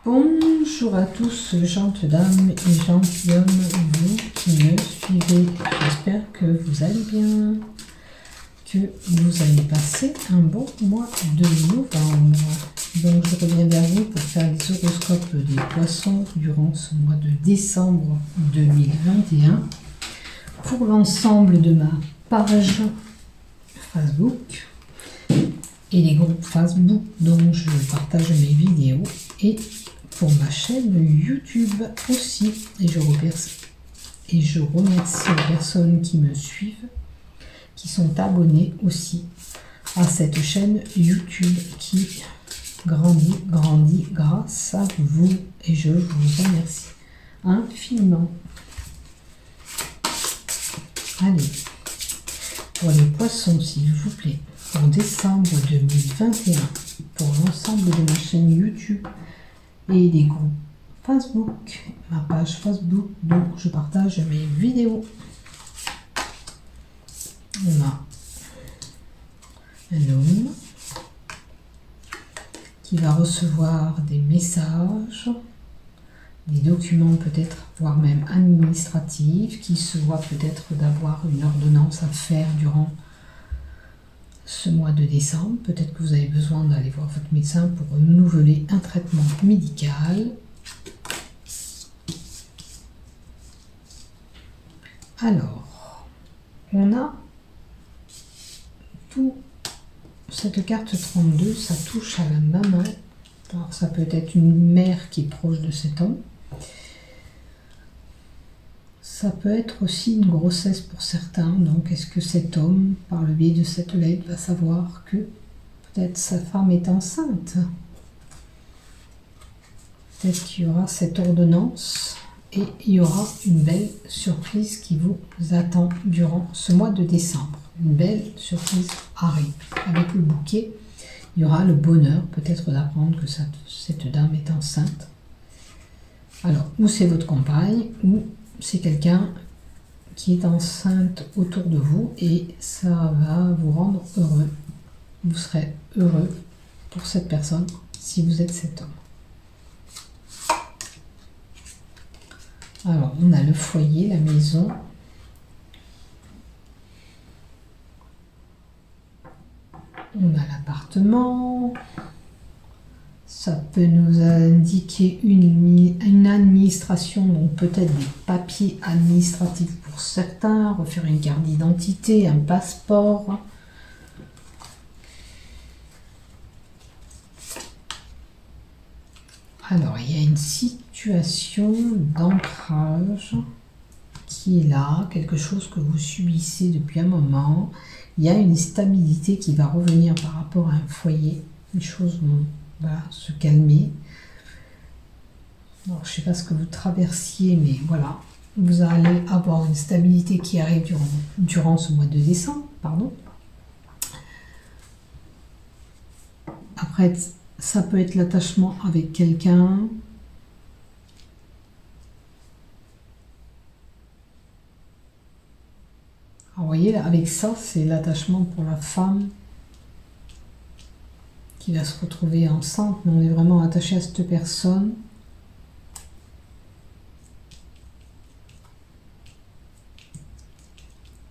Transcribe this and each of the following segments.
Bonjour à tous, gentes dames et gentilshommes, vous qui me suivez. J'espère que vous allez bien, que vous allez passer un bon mois de novembre. Donc je reviens vers vous pour faire les horoscopes des poissons durant ce mois de décembre 2021. Pour l'ensemble de ma page Facebook et les groupes Facebook dont je partage mes vidéos et pour ma chaîne YouTube aussi. Et je remercie les personnes qui me suivent, qui sont abonnées aussi à cette chaîne YouTube qui grandit grâce à vous. Et je vous remercie infiniment. Allez, pour les poissons, s'il vous plaît, pour décembre 2021, pour l'ensemble de ma chaîne YouTube et des groupes Facebook, ma page Facebook dont je partage mes vidéos. On a un homme qui va recevoir des messages, des documents peut-être, voire même administratifs, qui se voit peut-être d'avoir une ordonnance à faire durant ce mois de décembre. Peut-être que vous avez besoin d'aller voir votre médecin pour renouveler un traitement médical. Alors, on a tout. Cette carte 32, ça touche à la maman. Alors, ça peut être une mère qui est proche de cet homme. Ça peut être aussi une grossesse pour certains. Donc, est-ce que cet homme, par le biais de cette lettre, va savoir que peut-être sa femme est enceinte? Peut-être qu'il y aura cette ordonnance et il y aura une belle surprise qui vous attend durant ce mois de décembre. Une belle surprise arrive. Avec le bouquet, il y aura le bonheur peut-être d'apprendre que cette dame est enceinte. Alors, ou c'est votre compagne, ou c'est quelqu'un qui est enceinte autour de vous et ça va vous rendre heureux. Vous serez heureux pour cette personne si vous êtes cet homme. Alors, on a le foyer, la maison. On a l'appartement. Ça peut nous indiquer une administration, donc peut-être des papiers administratifs pour certains, refaire une carte d'identité, un passeport. Alors, il y a une situation d'ancrage qui est là, quelque chose que vous subissez depuis un moment. Il y a une stabilité qui va revenir par rapport à un foyer, une chose va se calmer. Alors, je ne sais pas ce que vous traversiez, mais voilà, vous allez avoir une stabilité qui arrive durant ce mois de décembre, pardon. Après, ça peut être l'attachement avec quelqu'un. Alors, vous voyez, là, avec ça, c'est l'attachement pour la femme qui va se retrouver enceinte, mais on est vraiment attaché à cette personne.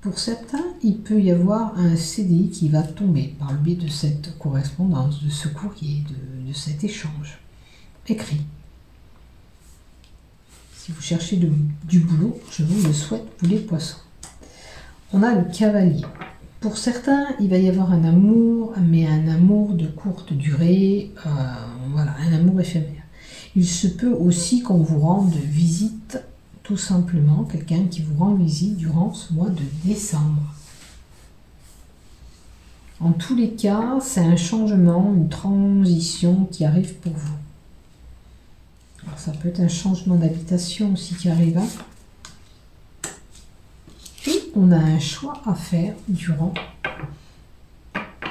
Pour certains, il peut y avoir un CDI qui va tomber par le biais de cette correspondance, de ce courrier, de cet échange écrit. Si vous cherchez du boulot, je vous le souhaite, vous les poissons. On a le cavalier. Pour certains, il va y avoir un amour, mais un amour de courte durée, voilà, un amour éphémère. Il se peut aussi qu'on vous rende visite, tout simplement, quelqu'un qui vous rend visite durant ce mois de décembre. En tous les cas, c'est un changement, une transition qui arrive pour vous. Alors, ça peut être un changement d'habitation aussi qui arrive. Et on a un choix à faire durant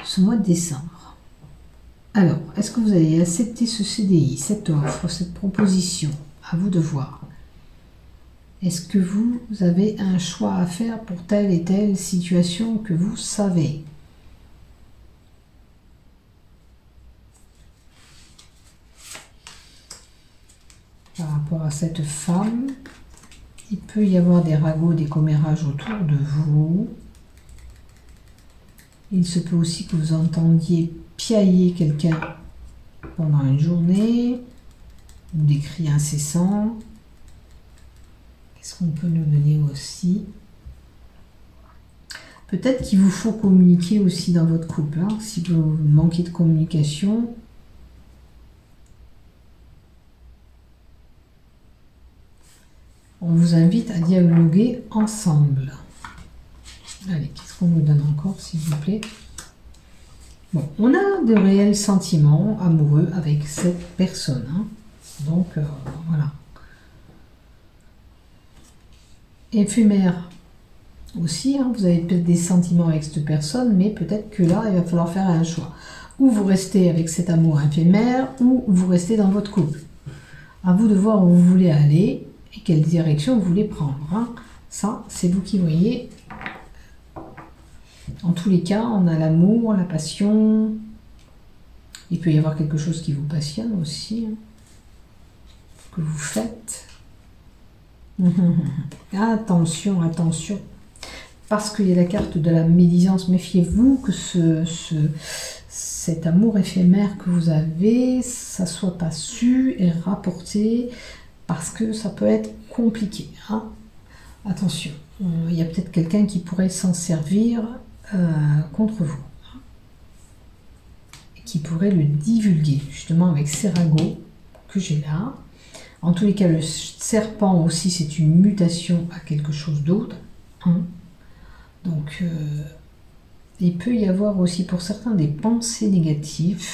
ce mois de décembre. Alors, est-ce que vous allez accepter ce CDI, cette offre, cette proposition? À vous de voir. Est-ce que vous avez un choix à faire pour telle et telle situation que vous savez? par rapport à cette femme. Il peut y avoir des ragots, des commérages autour de vous. Il se peut aussi que vous entendiez piailler quelqu'un pendant une journée, ou des cris incessants. Qu'est-ce qu'on peut nous donner aussi? Peut-être qu'il vous faut communiquer aussi dans votre couple, hein, si vous manquez de communication. On vous invite à dialoguer ensemble. Allez, qu'est-ce qu'on nous donne encore, s'il vous plaît? Bon, on a de réels sentiments amoureux avec cette personne. Hein. Donc, voilà. Éphémère aussi, hein, vous avez peut-être des sentiments avec cette personne, mais peut-être que là, il va falloir faire un choix. Ou vous restez avec cet amour éphémère, ou vous restez dans votre couple. À vous de voir où vous voulez aller et quelle direction vous voulez prendre. Hein. Ça, c'est vous qui voyez. En tous les cas, on a l'amour, la passion. Il peut y avoir quelque chose qui vous passionne aussi, hein, que vous faites. Attention, attention. Parce qu'il y a la carte de la médisance. Méfiez-vous que cet amour éphémère que vous avez, ça soit pas su et rapporté, parce que ça peut être compliqué. Hein. Attention, il y a peut-être quelqu'un qui pourrait s'en servir contre vous. Et qui pourrait le divulguer, justement avec ces ragots que j'ai là. En tous les cas, le serpent aussi, c'est une mutation à quelque chose d'autre. Hein. Donc, il peut y avoir aussi pour certains des pensées négatives.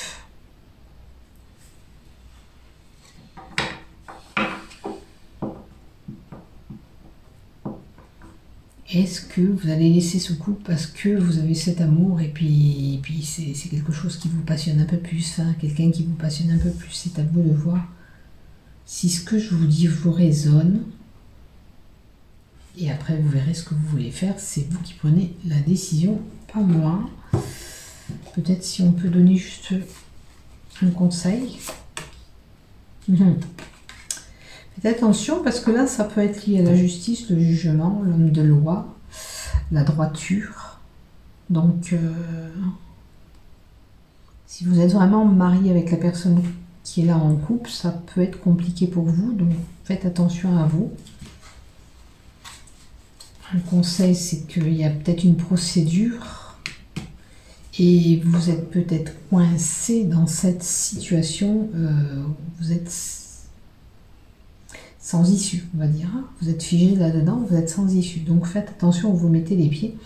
Est-ce que vous allez laisser ce couple parce que vous avez cet amour et puis c'est quelque chose qui vous passionne un peu plus, hein, quelqu'un qui vous passionne un peu plus, c'est à vous de voir si ce que je vous dis vous résonne. Et après, vous verrez ce que vous voulez faire. C'est vous qui prenez la décision, pas moi. Peut-être si on peut donner juste un conseil. Faites attention parce que là, ça peut être lié à la justice, le jugement, l'homme de loi, la droiture. Donc, si vous êtes vraiment marié avec la personne qui est là en couple, ça peut être compliqué pour vous. Donc, faites attention à vous. Un conseil, c'est qu'il y a peut-être une procédure et vous êtes peut-être coincé dans cette situation. Vous êtes sans issue, on va dire. Vous êtes figé là-dedans, vous êtes sans issue. Donc faites attention où vous mettez les pieds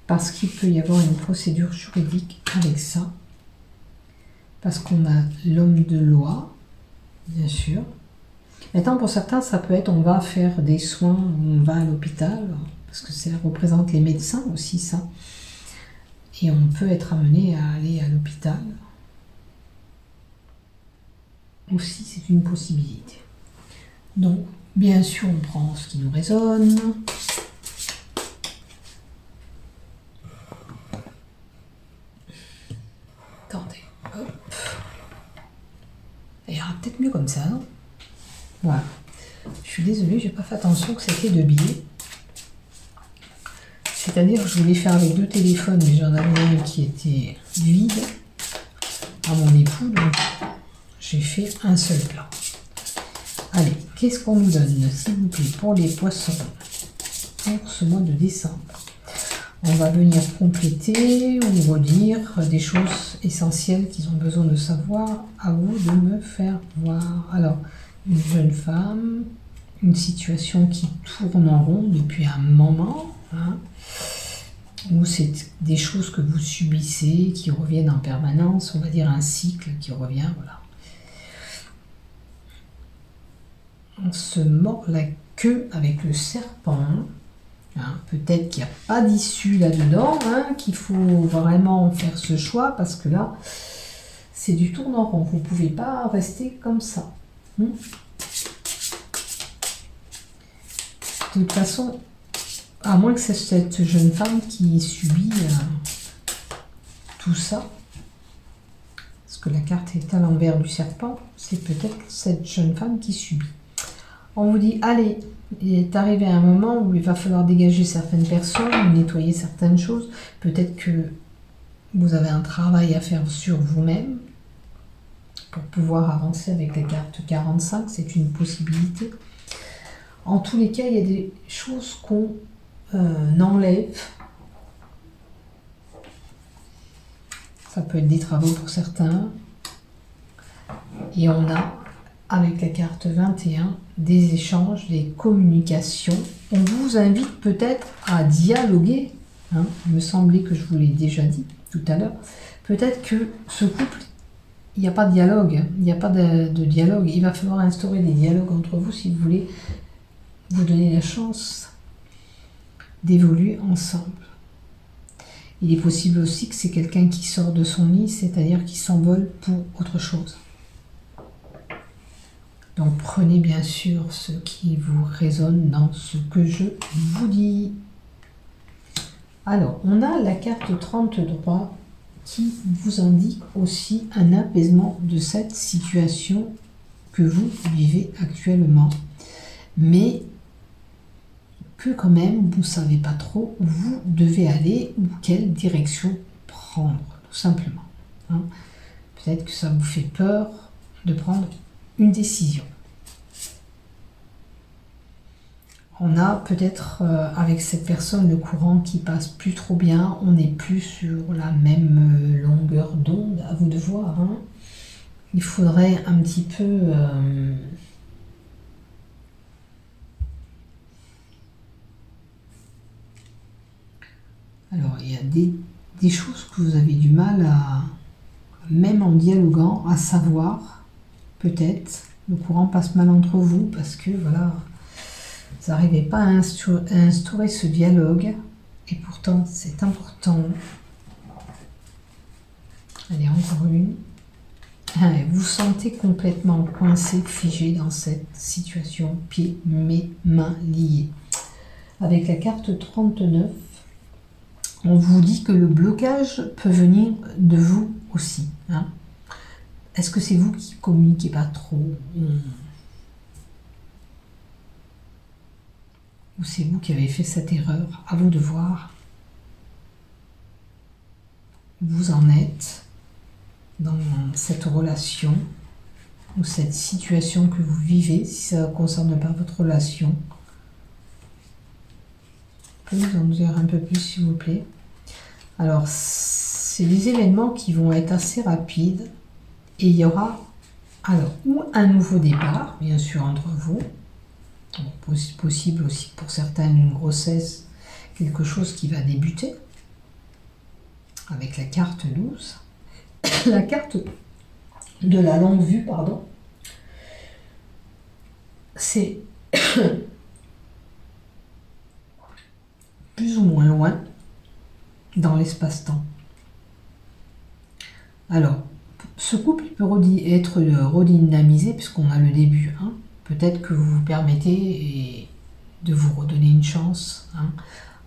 parce qu'il peut y avoir une procédure juridique avec ça. Parce qu'on a l'homme de loi, bien sûr. Maintenant, pour certains, ça peut être on va faire des soins, on va à l'hôpital, parce que ça représente les médecins aussi, ça. Et on peut être amené à aller à l'hôpital. Aussi, c'est une possibilité. Donc, bien sûr, on prend ce qui nous résonne. Attendez, hop. Il y aura peut-être mieux comme ça, non ? Voilà. Je suis désolée, j'ai pas fait attention que c'était 2 billets. C'est-à-dire que je voulais faire avec 2 téléphones, mais j'en avais un qui était vide à mon époux, donc j'ai fait un seul plan. Allez, qu'est-ce qu'on nous donne, s'il vous plaît, pour les poissons pour ce mois de décembre? On va venir compléter ou redire des choses essentielles qu'ils ont besoin de savoir. À vous de me faire voir. Alors, une jeune femme, une situation qui tourne en rond depuis un moment, hein, ou c'est des choses que vous subissez, qui reviennent en permanence, on va dire un cycle qui revient, voilà. On se mord la queue avec le serpent, hein, peut-être qu'il n'y a pas d'issue là-dedans, hein, qu'il faut vraiment faire ce choix, parce que là, c'est du tourne en rond, vous ne pouvez pas rester comme ça. De toute façon, à moins que c'est cette jeune femme qui subit tout ça, ce que la carte est à l'envers du serpent, c'est peut-être cette jeune femme qui subit. On vous dit, allez, il est arrivé un moment où il va falloir dégager certaines personnes, nettoyer certaines choses. Peut-être que vous avez un travail à faire sur vous-même pour pouvoir avancer avec la carte 45, c'est une possibilité. En tous les cas, il y a des choses qu'on enlève. Ça peut être des travaux pour certains. Et on a, avec la carte 21, des échanges, des communications. On vous invite peut-être à dialoguer. Hein. Il me semblait que je vous l'ai déjà dit tout à l'heure. Peut-être que ce couple, il n'y a pas de dialogue. Il n'y a pas de dialogue. Il va falloir instaurer des dialogues entre vous si vous voulez vous donner la chance d'évoluer ensemble. Il est possible aussi que c'est quelqu'un qui sort de son lit, c'est-à-dire qui s'envole pour autre chose. Donc prenez bien sûr ce qui vous résonne dans ce que je vous dis. Alors, on a la carte 33 qui vous indique aussi un apaisement de cette situation que vous vivez actuellement. Mais que quand même, vous ne savez pas trop où vous devez aller ou quelle direction prendre, tout simplement. Hein. Peut-être que ça vous fait peur de prendre une décision. On a peut-être avec cette personne le courant qui passe plus trop bien, on n'est plus sur la même longueur d'onde, à vous de voir. Hein. Il faudrait un petit peu... Alors, il y a des choses que vous avez du mal à, même en dialoguant, à savoir, peut-être, le courant passe mal entre vous, parce que, voilà, vous n'arrivez pas à instaurer ce dialogue, et pourtant, c'est important. Allez, encore une. Vous vous sentez complètement coincé, figé dans cette situation, pieds, mains liés. Avec la carte 39, on vous dit que le blocage peut venir de vous aussi. Hein. Est-ce que c'est vous qui ne communiquez pas trop ou c'est vous qui avez fait cette erreur? À vous de voir où vous en êtes dans cette relation ou cette situation que vous vivez, si ça ne concerne pas votre relation. Vous en dire un peu plus s'il vous plaît. Alors c'est des événements qui vont être assez rapides et il y aura alors ou un nouveau départ bien sûr entre vous, possible aussi pour certaines une grossesse, quelque chose qui va débuter avec la carte 12, la carte de la longue vue pardon, c'est plus ou moins loin dans l'espace-temps. Alors, ce couple peut être redynamisé puisqu'on a le début. Hein. Peut-être que vous vous permettez de vous redonner une chance hein,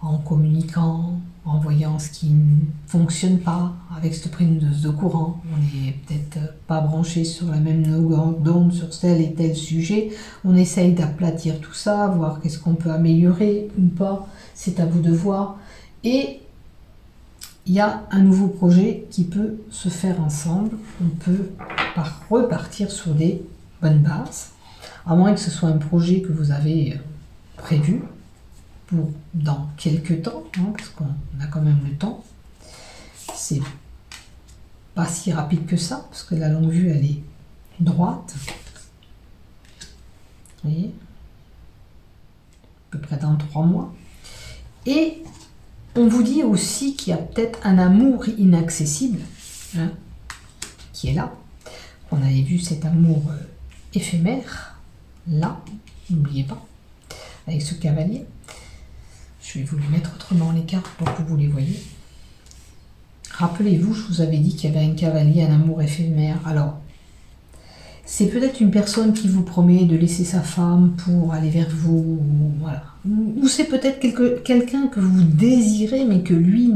en communiquant, en voyant ce qui ne fonctionne pas avec cette prise de courant. On n'est peut-être pas branché sur la même longueur d'onde sur tel et tel sujet. On essaye d'aplatir tout ça, voir qu'est-ce qu'on peut améliorer ou pas. C'est à vous de voir. Et il y a un nouveau projet qui peut se faire ensemble. On peut repartir sur des bonnes bases. À moins que ce soit un projet que vous avez prévu pour dans quelques temps, hein, parce qu'on a quand même le temps. C'est pas si rapide que ça, parce que la longue vue, elle est droite. Vous voyez, à peu près dans 3 mois. Et on vous dit aussi qu'il y a peut-être un amour inaccessible hein, qui est là. On avait vu cet amour éphémère, là, n'oubliez pas, avec ce cavalier. Je vais vous les mettre autrement les cartes pour que vous les voyez. Rappelez-vous, je vous avais dit qu'il y avait un cavalier, un amour éphémère. Alors, c'est peut-être une personne qui vous promet de laisser sa femme pour aller vers vous. Voilà. Ou c'est peut-être quelqu'un que vous désirez, mais que lui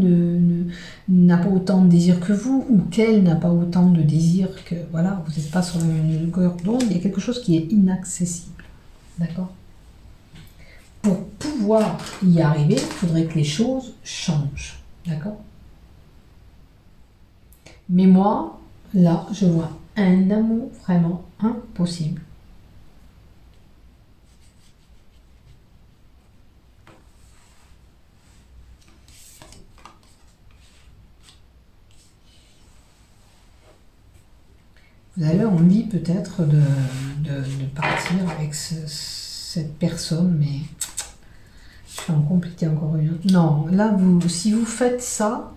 n'a pas autant de désir que vous, ou qu'elle n'a pas autant de désir que... Voilà, vous n'êtes pas sur la même longueur d'onde, il y a quelque chose qui est inaccessible. D'accord? Pour pouvoir y arriver, il faudrait que les choses changent. D'accord? Mais moi, là, je vois un amour vraiment impossible. Vous avez envie peut-être de partir avec cette personne, mais je vais en compléter encore une. Non, là, si vous faites ça,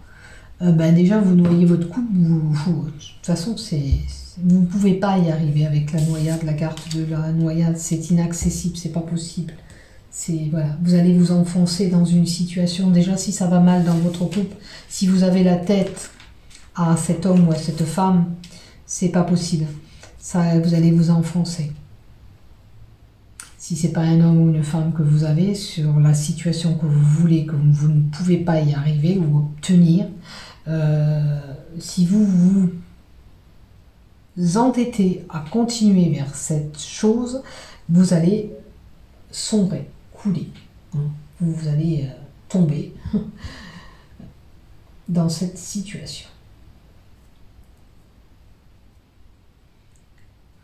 déjà vous noyez votre couple. De toute façon, vous ne pouvez pas y arriver avec la noyade, la carte de la noyade, c'est inaccessible, c'est pas possible. Voilà, vous allez vous enfoncer dans une situation, déjà si ça va mal dans votre couple, si vous avez la tête à cet homme ou à cette femme, c'est pas possible. Ça, vous allez vous enfoncer. Si c'est pas un homme ou une femme que vous avez sur la situation que vous voulez, que vous ne pouvez pas y arriver ou obtenir, si vous vous entêtez à continuer vers cette chose, vous allez sombrer, couler. Vous allez tomber dans cette situation.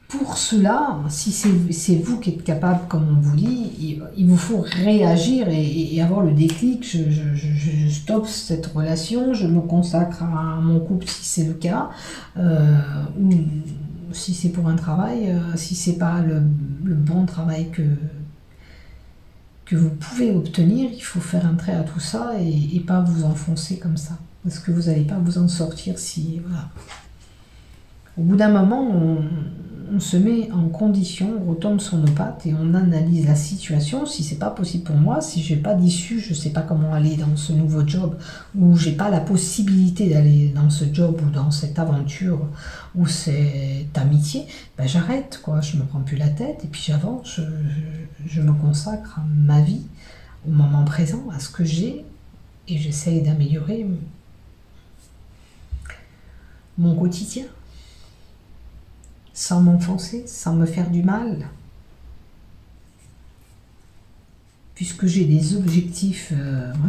Pour cela, si c'est vous qui êtes capable, comme on vous dit, il vous faut réagir et avoir le déclic. Je stoppe cette relation, je me consacre à mon couple si c'est le cas, ou si c'est pour un travail, si c'est pas le bon travail que vous pouvez obtenir, il faut faire un trait à tout ça et pas vous enfoncer comme ça. Parce que vous n'allez pas vous en sortir si... Voilà. Au bout d'un moment, on se met en condition, on retombe sur nos pattes et on analyse la situation. Si c'est pas possible pour moi, si j'ai pas d'issue, je sais pas comment aller dans ce nouveau job, ou j'ai pas la possibilité d'aller dans ce job ou dans cette aventure ou cette amitié, j'arrête, quoi. Je me prends plus la tête et puis j'avance. Je me consacre à ma vie, au moment présent, à ce que j'ai, et j'essaye d'améliorer mon quotidien. Sans m'enfoncer, sans me faire du mal. Puisque j'ai des objectifs,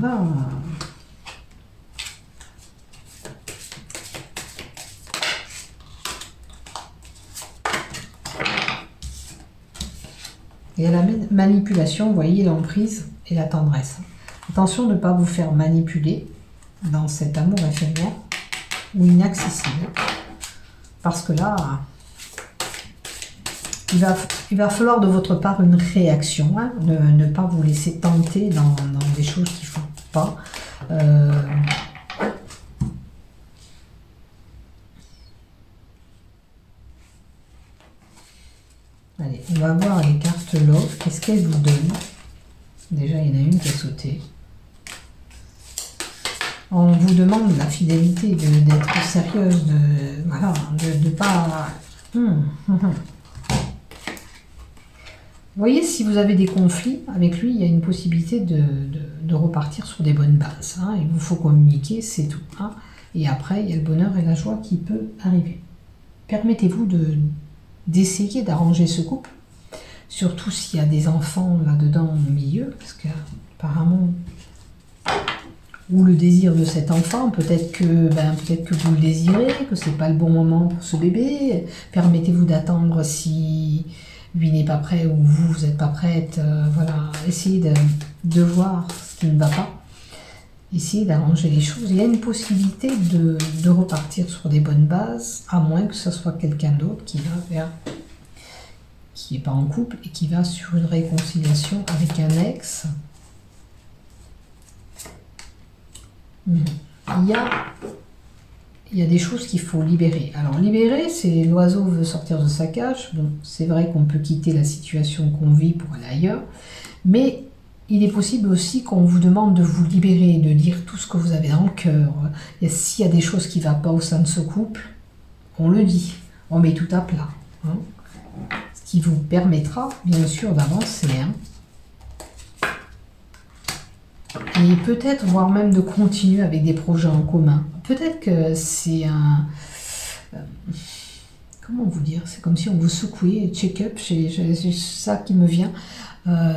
voilà. Et à la manipulation, vous voyez l'emprise et la tendresse. Attention de ne pas vous faire manipuler dans cet amour éphémère ou inaccessible. Parce que là... Il va falloir de votre part une réaction, hein, ne pas vous laisser tenter dans des choses qui ne font pas. Allez, on va voir les cartes Love. Qu'est-ce qu'elles vous donnent? Déjà, il y en a une qui a sauté. On vous demande la fidélité, d'être sérieuse, de pas... Vous voyez, si vous avez des conflits avec lui, il y a une possibilité de repartir sur des bonnes bases. Hein. Il vous faut communiquer, c'est tout. Hein. Et après, il y a le bonheur et la joie qui peut arriver. Permettez-vous d'essayer d'arranger ce couple, surtout s'il y a des enfants là-dedans au milieu, parce qu'apparemment, ou le désir de cet enfant, peut-être que vous le désirez, que c'est pas le bon moment pour ce bébé. Permettez-vous d'attendre si... lui n'est pas prêt ou vous n'êtes pas prête, voilà, essayez de voir ce qui ne va pas, essayez d'arranger les choses. Il y a une possibilité de repartir sur des bonnes bases, à moins que ce soit quelqu'un d'autre qui n'est pas en couple et qui va sur une réconciliation avec un ex. Il y a des choses qu'il faut libérer. Alors libérer, c'est l'oiseau veut sortir de sa cage. Bon, c'est vrai qu'on peut quitter la situation qu'on vit pour aller ailleurs, mais il est possible aussi qu'on vous demande de vous libérer, de dire tout ce que vous avez dans le cœur. S'il y a des choses qui ne vont pas au sein de ce couple, on le dit, on met tout à plat. Hein. Ce qui vous permettra, bien sûr, d'avancer. Hein. et peut-être voire même de continuer avec des projets en commun. Peut-être que c'est un... comment vous dire? C'est comme si on vous secouait, check-up, c'est ça qui me vient.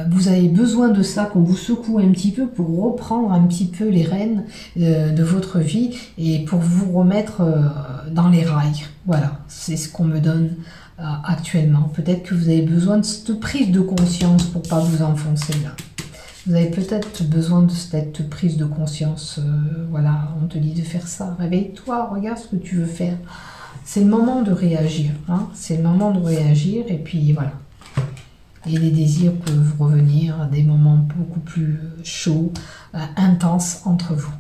Vous avez besoin de ça, qu'on vous secoue un petit peu pour reprendre un petit peu les rênes de votre vie et pour vous remettre dans les rails. Voilà, c'est ce qu'on me donne actuellement. Peut-être que vous avez besoin de cette prise de conscience pour pas vous enfoncer là. Vous avez peut-être besoin de cette prise de conscience. Voilà, on te dit de faire ça. Réveille-toi, regarde ce que tu veux faire. C'est le moment de réagir. Hein, c'est le moment de réagir et puis voilà. Et les désirs peuvent revenir à des moments beaucoup plus chauds, intenses entre vous.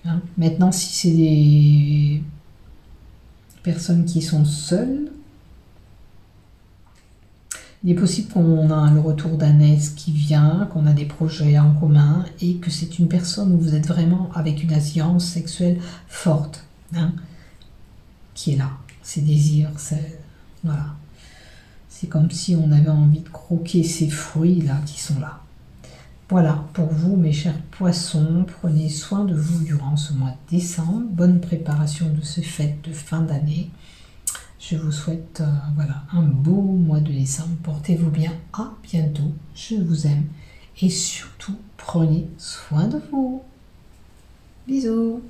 Hein. Maintenant, si c'est des personnes qui sont seules, il est possible qu'on a le retour d'un ex qui vient, qu'on a des projets en commun et que c'est une personne où vous êtes vraiment avec une attirance sexuelle forte, hein, qui est là. Ces désirs, voilà. C'est comme si on avait envie de croquer ces fruits-là qui sont là. Voilà, pour vous, mes chers poissons, prenez soin de vous durant ce mois de décembre. Bonne préparation de ces fêtes de fin d'année. Je vous souhaite voilà, un beau mois de décembre. Portez-vous bien. À bientôt. Je vous aime. Et surtout, prenez soin de vous. Bisous.